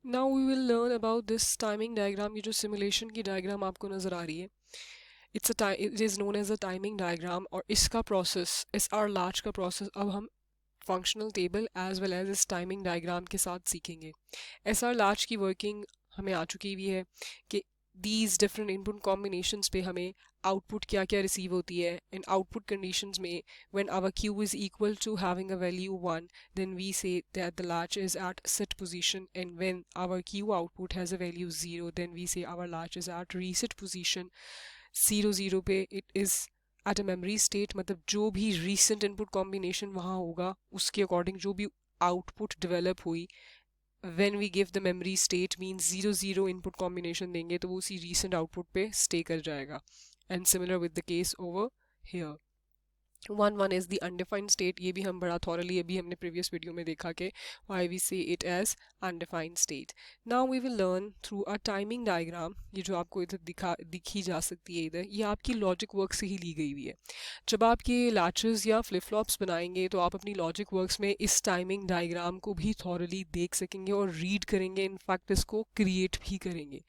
Now we will learn about this timing diagram. ये जो simulation की डायग्राम आपको नज़र आ रही है, it is known as a timing diagram. और इसका प्रोसेस, इस आर लार्ज का प्रोसेस अब हम functional table as well as इस टाइमिंग डायग्राम के साथ सीखेंगे। एस आर लार्ज की वर्किंग हमें आ चुकी हुई है कि दीज डिफरेंट इनपुट कॉम्बिनेशंस पे हमें आउटपुट क्या क्या रिसीव होती है। इन आउटपुट कंडीशंस में when our Q is equal to having a value 1, then we say that the latch is at set position, and when our Q output has a value 0, then we say our latch is at reset position। 0 0 पे it is at a memory state, मतलब जो भी recent input combination वहाँ होगा उसके according जो भी output develop हुई, when we give the memory state means 0 0 input combination देंगे तो वो उसी recent output पे stay कर जाएगा। And similar with the case over here। 1 1 is the undefined state। ये भी हम बड़ा थॉरली अभी हमने प्रीवियस वीडियो में देखा कि why we say it as undefined state। now we will learn through a timing diagram। ये जो आपको इधर दिखी जा सकती है, इधर ये आपकी लॉजिक वर्क से ही ली गई हुई है। जब आप ये लैचेस या फ्लिप फ्लॉप्स बनाएंगे तो आप अपनी लॉजिक वर्क्स में इस टाइमिंग डायग्राम को भी थॉरली देख सकेंगे और रीड करेंगे, इनफैक्ट इसको क्रिएट भी करेंगे।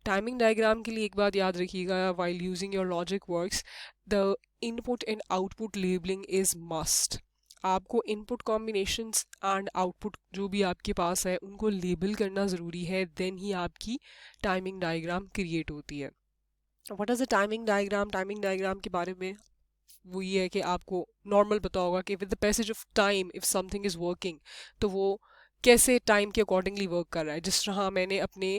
टाइमिंग डायग्राम के लिए एक बात याद रखिएगा, while using your logic works the input and output labeling is must। आपको इनपुट कॉम्बिनेशंस एंड आउटपुट जो भी आपके पास है उनको लेबल करना ज़रूरी है, देन ही आपकी टाइमिंग डायग्राम क्रिएट होती है। What is a timing diagram? Timing diagram के बारे में वो ये है कि आपको नॉर्मल पता होगा कि with the passage of time if something is working तो वो कैसे टाइम के अकॉर्डिंगली वर्क कर रहा है। जिस तरह मैंने अपने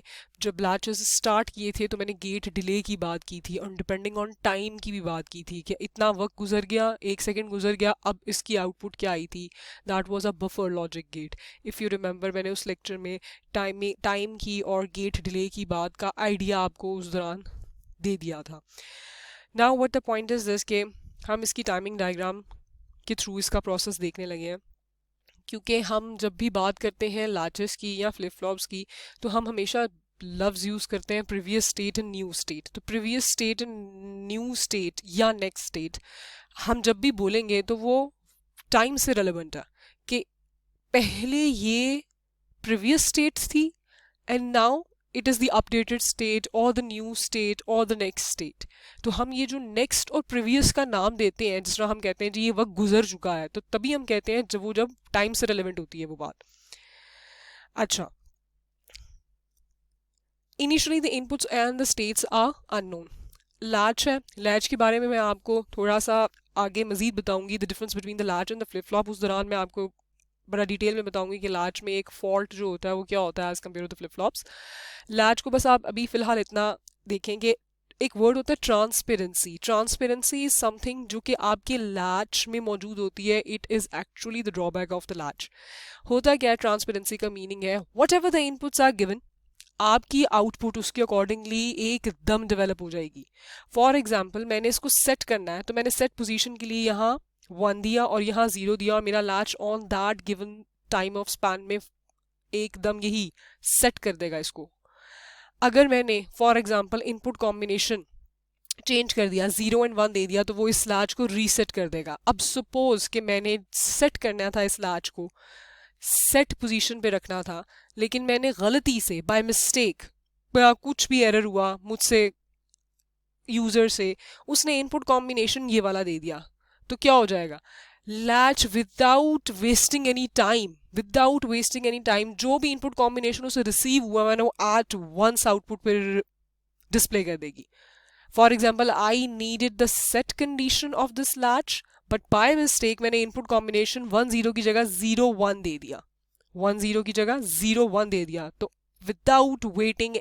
जब ब्लैचेस स्टार्ट किए थे तो मैंने गेट डिले की बात की थी और डिपेंडिंग ऑन टाइम की भी बात की थी कि इतना वक्त गुजर गया, 1 सेकेंड गुजर गया, अब इसकी आउटपुट क्या आई थी। That was a buffer logic gate. If you remember मैंने उस लेक्चर में टाइम की और गेट डिले की बात का आइडिया आपको उस दौरान दे दिया था। Now what the point is this के हम इसकी टाइमिंग डायग्राम के थ्रू इसका प्रोसेस देखने लगे हैं, क्योंकि हम जब भी बात करते हैं लैचेस की या फ्लिप फ्लॉप्स की तो हम हमेशा लफ्ज़ यूज़ करते हैं previous state and new state. तो previous state and new state या नेक्स्ट स्टेट हम जब भी बोलेंगे तो वो टाइम से रेलेवेंट है कि पहले ये प्रीवियस स्टेट थी and now it is the updated state और द न्यू स्टेट और द नेक्स्ट स्टेट। तो हम ये जो नेक्स्ट और प्रीवियस का नाम देते हैं, जिस तरह हम कहते हैं जी ये वक्त गुजर चुका है, तो तभी हम कहते हैं जब टाइम से रेलेवेंट होती है वो बात। अच्छा, initially the inputs and the states are unknown. Latch है, लैच के बारे में मैं आपको थोड़ा सा आगे मजीद बताऊंगी, the difference between the latch and the flip flop. उस दौरान मैं आपको बड़ा डिटेल में बताऊंगी कि लैच में एक फॉल्ट जो होता है वो क्या होता है as compare to the flip flops. Latch को बस आप अभी फ़िलहाल इतना देखेंगे, एक वर्ड होता है ट्रांसपेरेंसी। ट्रांसपेरेंसी इज समथिंग जो कि आपके लैच में मौजूद होती है, it is actually the drawback of the latch. होता क्या है ट्रांसपेरेंसी का मीनिंग है whatever the inputs are given, आपकी आउटपुट उसके अकॉर्डिंगली एकदम डेवलप हो जाएगी। फॉर एग्जाम्पल मैंने इसको सेट करना है तो मैंने सेट पोजीशन के लिए यहाँ 1 दिया और यहाँ 0 दिया और मेरा latch on that given time of span में एकदम यही सेट कर देगा इसको। अगर मैंने for example input combination change कर दिया, 0 और 1 दे दिया, तो वो इस लैच को रीसेट कर देगा। अब सपोज कि मैंने सेट करना था, इस लैच को सेट पोजीशन पे रखना था, लेकिन मैंने गलती से बाय मिस्टेक कुछ भी एरर हुआ मुझसे, यूज़र से, उसने इनपुट कॉम्बिनेशन ये वाला दे दिया, तो क्या हो जाएगा? Latch without wasting any time जो भी इनपुट कॉम्बिनेशन उसे रिसीव हुआ मैंने वो एट वंस आउटपुट पर डिस्प्ले कर देगी। For example I needed the set condition of this latch, but by mistake मैंने इनपुट कॉम्बिनेशन 1 0 की जगह 0 1 दे दिया, 1 0 की जगह 0 1 दे दिया। तो without waiting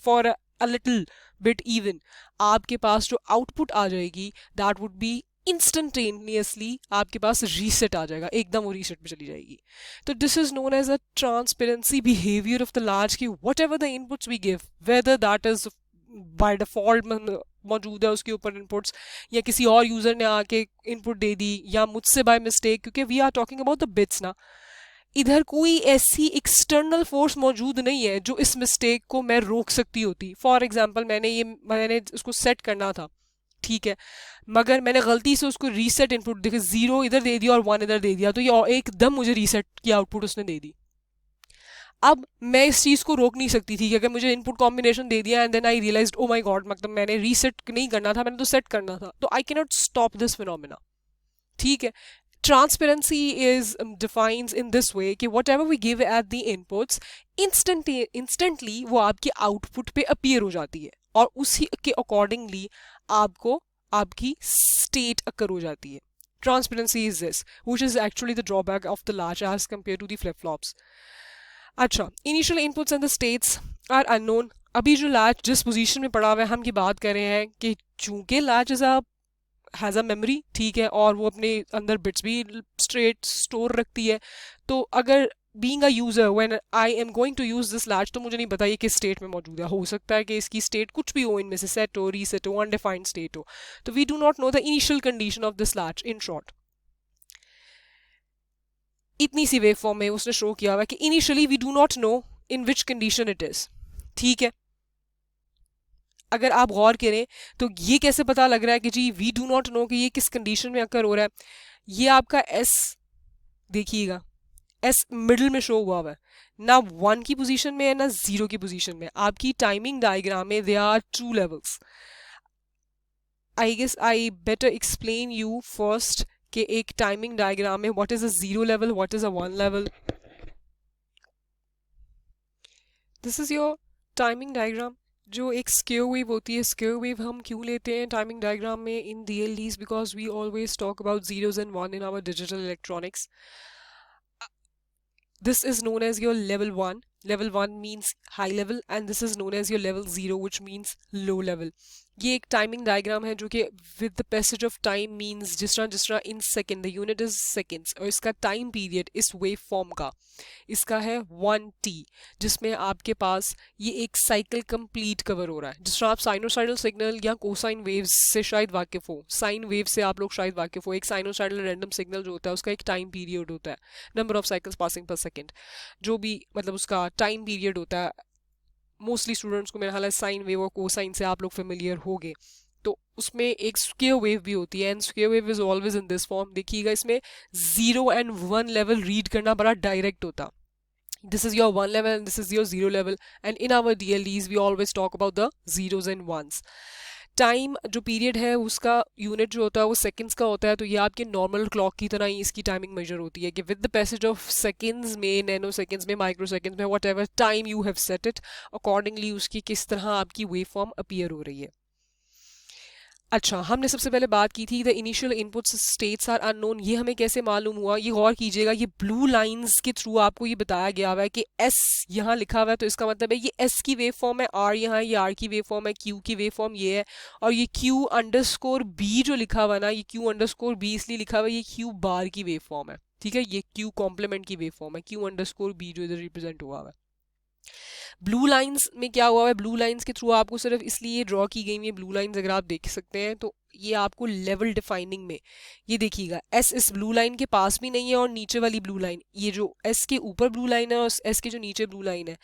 for a little bit even आपके पास जो आउटपुट आ जाएगी दैट वुड बी इंस्टेंटेनियसली आपके पास रीसेट आ जाएगा, एकदम वो रीसेट में चली जाएगी। तो this is known as a transparency behaviour of the large की whatever the inputs we give, whether that is by default मौजूद है उसके ऊपर इनपुट्स, या किसी और यूजर ने आके इनपुट दे दी, या मुझसे बाय मिस्टेक, क्योंकि we are talking about the bits ना, इधर कोई ऐसी एक्सटर्नल फोर्स मौजूद नहीं है जो इस मिस्टेक को मैं रोक सकती होती। फॉर एग्जाम्पल मैंने उसको सेट करना था, ठीक है, मगर मैंने गलती से उसको रीसेट इनपुट देखिए 0 इधर दे दिया और 1 इधर दे दिया, तो ये एकदम मुझे रीसेट की आउटपुट उसने दे दी। अब मैं इस चीज़ को रोक नहीं सकती थी कि अगर मुझे इनपुट कॉम्बिनेशन दे दिया and then I realised oh my God, मतलब मैंने रीसेट नहीं करना था, मैंने तो सेट करना था, तो I can not stop this phenomena. ठीक है, transparency is defines in this way कि whatever we give at the inputs instantly वो आपके आउटपुट पे अपीयर हो जाती है और उसी के अकॉर्डिंगली आपको आपकी स्टेट अकर हो जाती है। Transparency is this, which is actually the drawback of the latch as compared to the flip-flops. अच्छा, initial inputs and the states are unknown. अभी जो लैच जिस पोजीशन में पड़ा हुआ है हम ये बात कर रहे हैं कि चूंकि latch is a has a memory, ठीक है, और वो अपने अंदर बिट्स भी स्ट्रेट स्टोर रखती है, तो अगर being a user when I am going to use this latch तो मुझे नहीं पता ये किस स्टेट में मौजूद है, हो सकता है कि इसकी स्टेट कुछ भी हो, इनमें से सेट हो, रीसेट हो, अनडिफाइंड स्टेट हो, तो we do not know the initial condition of this latch. In short इतनी सी वेव फॉर्म में उसने शो किया हुआ है कि initially we do not know in which condition it is. ठीक है, अगर आप गौर करें तो ये कैसे पता लग रहा है कि जी वी डू नॉट नो कि ये किस कंडीशन में अकर हो रहा है। ये आपका एस देखिएगा, एस मिडिल में शो हुआ है, ना 1 की पोजीशन में है ना 0 की पोजीशन में। आपकी टाइमिंग डायग्राम में they are 2 levels. I guess I better explain you first कि एक टाइमिंग डायग्राम में what is a 0 level, what is a 1 level. This is your timing diagram. जो एक स्क्वेयर वेव होती है, स्क्वेयर वेव हम क्यों लेते हैं टाइमिंग डायग्राम में in DLDs, because we always talk about zeros and 1 in our digital electronics. This is known as your level 1. Level 1 means high level and this is known as your level 0 which means low level. ये एक timing diagram है जो कि with the passage of time means जिस तरह in second, the unit is seconds, और इसका time period इस वेव फॉर्म का इसका है 1t, जिसमें आपके पास ये एक साइकिल कंप्लीट कवर हो रहा है। जिस तरह आप साइनोसाइडल सिग्नल या कोसाइन वेव्स से शायद वाकिफ हो, साइन वेव से आप लोग शायद वाकिफ हो, एक साइनोसाइडल रैंडम सिग्नल जो होता है उसका एक टाइम पीरियड होता है, नंबर ऑफ साइकिल्स पासिंग पर सेकेंड, जो भी मतलब उसका टाइम पीरियड होता है। मोस्टली स्टूडेंट्स को मेरा हाल है साइन वेव और कोसाइन से आप लोग फेमिलियर हो गए, तो उसमें एक स्क्वेयर वेव भी होती है and square wave is always in this form. देखिएगा इसमें 0 and 1 लेवल रीड करना बड़ा डायरेक्ट होता। This is your 1 level and this is your 0 level, and in our DLDs we always talk about the zeros and ones. Time जो period है उसका unit जो होता है वो सेकंड्स का होता है, तो ये आपके नॉर्मल क्लॉक की तरह ही इसकी टाइमिंग मेजर होती है कि with the passage of seconds में, नैनो सेकंड्स में, माइक्रो सेकंड्स में, what ever time you have set it accordingly उसकी किस तरह आपकी वेव फॉर्म अपीयर हो रही है। अच्छा, हमने सबसे पहले बात की थी the initial inputs states are unknown. ये हमें कैसे मालूम हुआ, ये गौर कीजिएगा, ये ब्लू लाइंस के थ्रू आपको ये बताया गया हुआ है कि एस यहाँ लिखा हुआ है, तो इसका मतलब है ये एस की वेव फॉर्म है, आर यहाँ है, ये आर की वेव फॉर्म है, क्यू की वेव फॉर्म ये है, और ये क्यू अंडरस्कोर बी जो लिखा हुआ ना, ये क्यू अंडरस्कोर बी इसलिए लिखा हुआ है, ये क्यू बार की वेव फॉर्म है। ठीक है, ये क्यू कॉम्प्लीमेंट की वेव फॉर्म है, क्यू अंडरस्कोर बी जो इधर रिप्रेजेंट हुआ है। ब्लू लाइंस में क्या हुआ है, ब्लू लाइंस के थ्रू आपको सिर्फ इसलिए ड्रॉ की गई है ब्लू लाइंस, अगर आप देख सकते हैं तो ये आपको लेवल डिफाइनिंग में, ये देखिएगा एस इस ब्लू लाइन के पास भी नहीं है और नीचे वाली ब्लू लाइन, ये जो एस के ऊपर ब्लू लाइन है और एस के जो नीचे ब्लू लाइन है,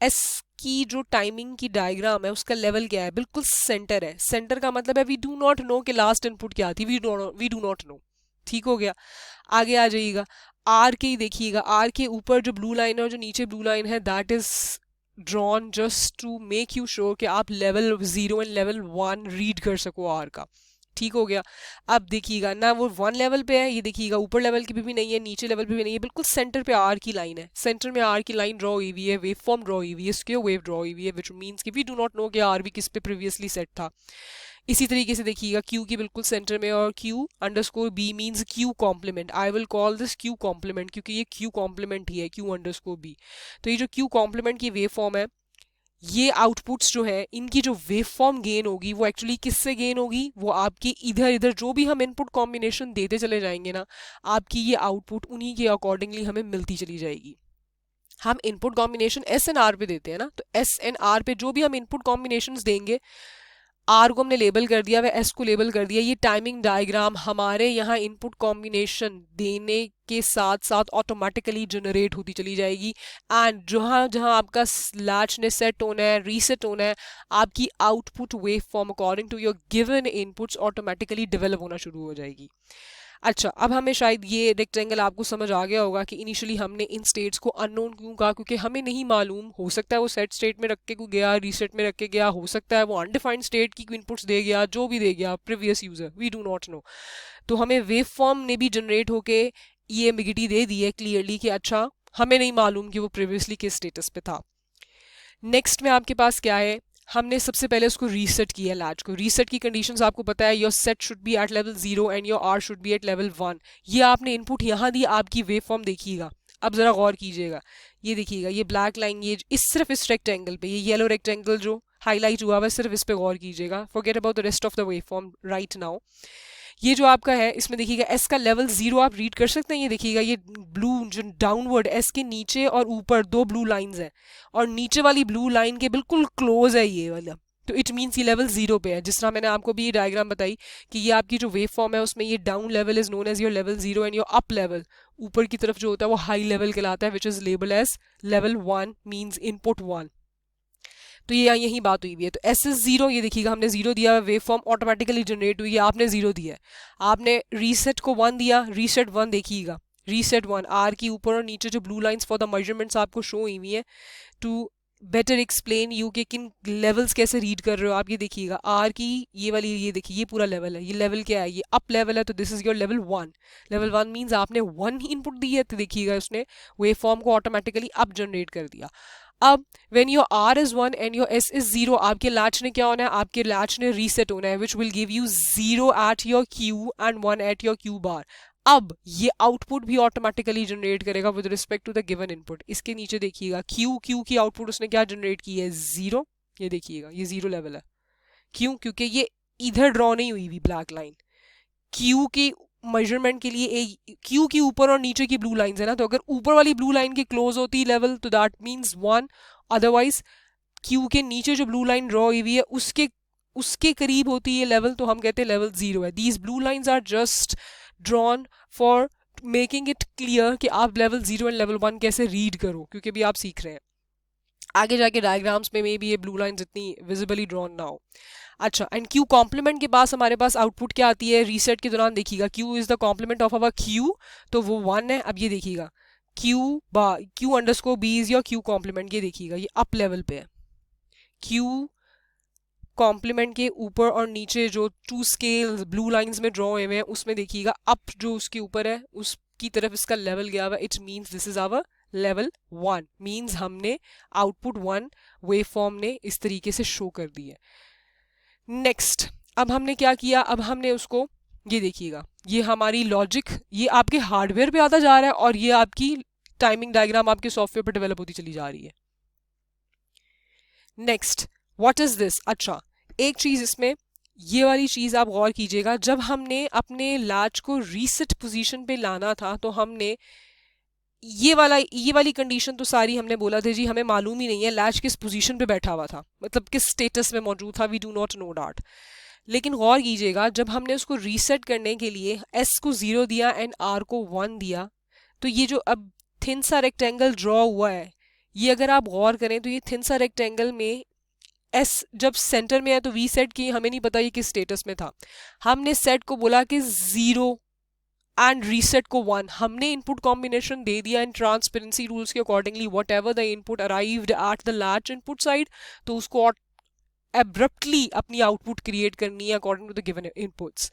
एस की जो टाइमिंग की डायग्राम है उसका लेवल क्या है, बिल्कुल सेंटर है। सेंटर का मतलब है वी डू नॉट नो कि लास्ट इनपुट क्या थी, वी डू नॉट नो। ठीक हो गया, आगे आ जाइएगा, आर के ही देखिएगा, आर के ऊपर जो ब्लू लाइन है और जो नीचे ब्लू लाइन है that is drawn just to make you sure कि आप लेवल 0 एंड लेवल 1 रीड कर सको आर का। ठीक हो गया, अब देखिएगा ना वो 1 लेवल पे है, ये देखिएगा ऊपर लेवल की भी नहीं है, नीचे लेवल पे भी नहीं है, बिल्कुल सेंटर पे आर की लाइन है, सेंटर में आर की लाइन ड्रॉ हुई हुई है, वेव फॉर्म ड्रॉ हुई हुई है, स्क्वेयर वेव ड्रॉ हुई हुई है, विच मीन्स कि वी डू नॉट नो कि आर भी किस पे प्रीवियसली सेट था। इसी तरीके से देखिएगा क्यू की बिल्कुल सेंटर में, और Q underscore B means Q complement, I will call this Q complement क्योंकि ये क्यू कॉम्प्लीमेंट ही है, क्यू अंडरस्कोर बी। तो ये जो क्यू कॉम्प्लीमेंट की वेव फॉर्म है, ये आउटपुट्स जो है इनकी जो वेव फॉर्म गेन होगी वो एक्चुअली किससे गेन होगी, वो आपकी इधर इधर जो भी हम इनपुट कॉम्बिनेशन देते चले जाएंगे ना, आपकी ये आउटपुट उन्हीं के अकॉर्डिंगली हमें मिलती चली जाएगी। हम input combination S N R पे देते हैं ना, तो एस एन आर पे जो भी हम इनपुट कॉम्बिनेशन देंगे, आर को हमने लेबल कर दिया, वह एस को लेबल कर दिया, ये टाइमिंग डायग्राम हमारे यहाँ इनपुट कॉम्बिनेशन देने के साथ साथ ऑटोमेटिकली जनरेट होती चली जाएगी। एंड जहाँ जहाँ आपका लैच ने सेट होना है, रीसेट होना है, आपकी output wave form according to your given inputs automatically develop होना शुरू हो जाएगी। अच्छा, अब हमें शायद ये रेक्टेंगल आपको समझ आ गया होगा कि इनिशियली हमने इन स्टेट्स को अननोन क्यों कहा, क्योंकि हमें नहीं मालूम, हो सकता है वो सेट स्टेट में रख के गया, रीसेट में रख के गया, हो सकता है वो अनडिफाइंड स्टेट की इनपुट्स दे गया, जो भी दे गया previous user, we do not know. तो हमें वेव फॉर्म ने भी जनरेट होके ये एम्बिगिटी दे दी है क्लियरली कि अच्छा हमें नहीं मालूम कि वो प्रीवियसली किस स्टेटस पे था। नेक्स्ट में आपके पास क्या है, हमने सबसे पहले उसको रीसेट किया लैच को। रीसेट की कंडीशंस आपको पता है, your set should be at level 0 and your R should be at level 1। ये आपने इनपुट यहाँ दी, आपकी वेव फॉर्म देखिएगा। अब जरा गौर कीजिएगा, ये देखिएगा ये ब्लैक लाइन, ये सिर्फ इस रेक्टेंगल पे, ये येलो रेक्टेंगल जो हाईलाइट हुआ हुआ है, सिर्फ इस पे गौर कीजिएगा, forget about the rest of the wave form right now. ये जो आपका है इसमें देखिएगा एस का लेवल 0 आप रीड कर सकते हैं। ये देखिएगा ये ब्लू जो डाउनवर्ड एस के नीचे और ऊपर दो ब्लू लाइंस हैं, और नीचे वाली ब्लू लाइन के बिल्कुल क्लोज है ये वाला, तो इट मीन्स ये लेवल 0 पे है। जिस तरह मैंने आपको भी ये डायग्राम बताई कि ये आपकी जो वेव फॉर्म है उसमें ये down level is known as your level 0 and your up level ऊपर की तरफ जो होता है वो हाई लेवल कहलाता है, which is label as level 1 means input 1। तो ये यही बात हुई हुई है। तो एस इज 0, ये देखिएगा हमने 0 दिया है, वेव फॉर्म ऑटोमेटिकली जनरेट हुई है, आपने 0 दिया है। आपने रीसेट को 1 दिया, रीसेट 1 देखिएगा, रीसेट 1 आर की ऊपर और नीचे जो blue lines for the measurements आपको शो हुई हुई है टू बेटर एक्सप्लेन यू के किन लेवल्स कैसे रीड कर रहे हो आप। ये देखिएगा आर की ये वाली, ये देखिए ये पूरा लेवल है, ये लेवल क्या है, ये अप लेवल है, तो this is your level 1। Level 1 means आपने 1 ही इनपुट दी है, तो देखिएगा उसने वेव फॉर्म को ऑटोमेटिकली अप जनरेट कर दिया। अब when your R is 1 and your S is 0, आपके लैच ने क्या होना है, आपके लैच ने रीसेट होना है, which will give you 0 at your Q and 1 at your Q bar. अब ये आउटपुट भी ऑटोमेटिकली जनरेट करेगा with respect to the given input. इसके नीचे देखिएगा क्यू की आउटपुट उसने क्या जनरेट की है, 0। ये देखिएगा ये 0 लेवल है, क्यों, क्योंकि ये इधर ड्रॉ नहीं हुई हुई ब्लैक लाइन। क्यू की मेजरमेंट के लिए क्यू की ऊपर और नीचे की ब्लू लाइंस है ना, तो अगर ऊपर वाली ब्लू लाइन की क्लोज होती लेवल तो दैट मीन्स 1, अदरवाइज क्यू के नीचे जो ब्लू लाइन ड्रॉ हुई है उसके करीब होती है लेवल, तो हम कहते हैं लेवल 0 है। These blue lines are just drawn for making it clear कि आप लेवल 0 एंड लेवल 1 कैसे रीड करो, क्योंकि भी आप सीख रहे हैं। आगे जाके डायग्राम्स में भी ये ब्लू लाइंस इतनी विजिबली ड्रॉन ना हो। अच्छा, एंड क्यू कॉम्प्लीमेंट के पास हमारे पास आउटपुट क्या आती है रीसेट के दौरान, देखिएगा Q is the complement of our Q, तो वो 1 है। अब ये देखिएगा Q underscore B is your Q complement, ये देखिएगा ये अप लेवल पे है। क्यू कॉम्प्लीमेंट के ऊपर और नीचे जो 2 स्केल ब्लू लाइंस में ड्रॉ हुए हैं उसमें देखिएगा अप जो उसके ऊपर है उसकी तरफ इसका लेवल गया हुआ, it means this is our level 1, means हमने आउटपुट 1 वेव फॉर्म ने इस तरीके से शो कर दी है। नेक्स्ट, अब हमने क्या किया, अब हमने उसको, ये देखिएगा ये हमारी लॉजिक ये आपके हार्डवेयर पे आता जा रहा है और ये आपकी टाइमिंग डायग्राम आपके सॉफ्टवेयर पे डेवलप होती चली जा रही है। Next, what is this. अच्छा, एक चीज इसमें ये वाली चीज आप गौर कीजिएगा, जब हमने अपने लैच को रीसेट पोजीशन पे लाना था तो हमने ये वाली कंडीशन तो सारी हमने बोला था जी हमें मालूम ही नहीं है लैच किस पोजीशन पे बैठा हुआ था, मतलब किस स्टेटस में मौजूद था, we do not know that. लेकिन गौर कीजिएगा जब हमने उसको रीसेट करने के लिए एस को 0 दिया एंड आर को 1 दिया, तो ये जो अब थिन सा रेक्टेंगल ड्रॉ हुआ है, ये अगर आप गौर करें तो ये थिन सा रेक्टेंगल में एस जब सेंटर में है तो वी सेट की हमें नहीं पता ये किस स्टेटस में था, हमने सेट को बोला कि 0 एंड रीसेट को 1, हमने इनपुट कॉम्बिनेशन दे दिया इन ट्रांसपेरेंसी रूल्स के accordingly, whatever the input arrived at the latch input side, तो उसको एब्रप्टली अपनी आउटपुट क्रिएट करनी है according to the given inputs.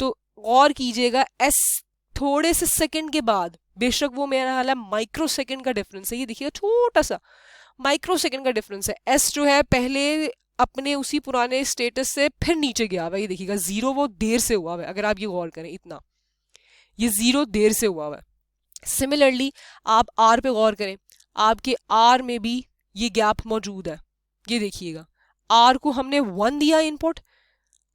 तो गौर कीजिएगा एस थोड़े से सेकंड के बाद, बेशक वो मेरा हाल है माइक्रो सेकंड का डिफरेंस है, ये देखिएगा छोटा सा माइक्रो सेकंड का डिफरेंस है, एस जो है पहले अपने उसी पुराने स्टेटस से फिर नीचे गया हुआ, ये देखिएगा 0 वो देर से हुआ हुआ है, अगर आप ये गौर करें इतना, ये 0 देर से हुआ हुआ है। सिमिलरली आप आर पे गौर करें, आपके आर में भी ये गैप मौजूद है, ये देखिएगा आर को हमने 1 दिया input,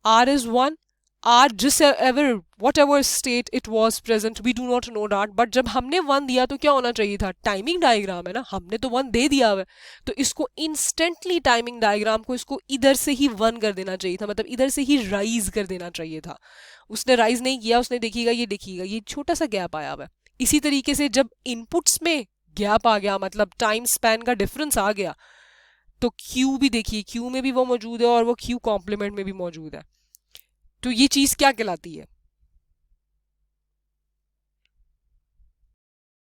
R is 1, or whichever whatever state it was present we do not know that, but जब हमने 1 दिया तो क्या होना चाहिए था, टाइमिंग डायग्राम है ना, हमने तो 1 दे दिया हुआ, तो इसको इंस्टेंटली टाइमिंग डायग्राम को इसको इधर से ही 1 कर देना चाहिए था, मतलब इधर से ही राइज कर देना चाहिए था, उसने राइज नहीं किया, उसने देखिएगा ये छोटा सा गैप आया हुआ है। इसी तरीके से जब इनपुट्स में गैप आ गया, मतलब टाइम स्पैन का डिफरेंस आ गया, तो क्यू भी देखिए क्यू में भी वो मौजूद है और वो क्यू कॉम्प्लीमेंट में भी मौजूद है, तो ये चीज क्या कहलाती है,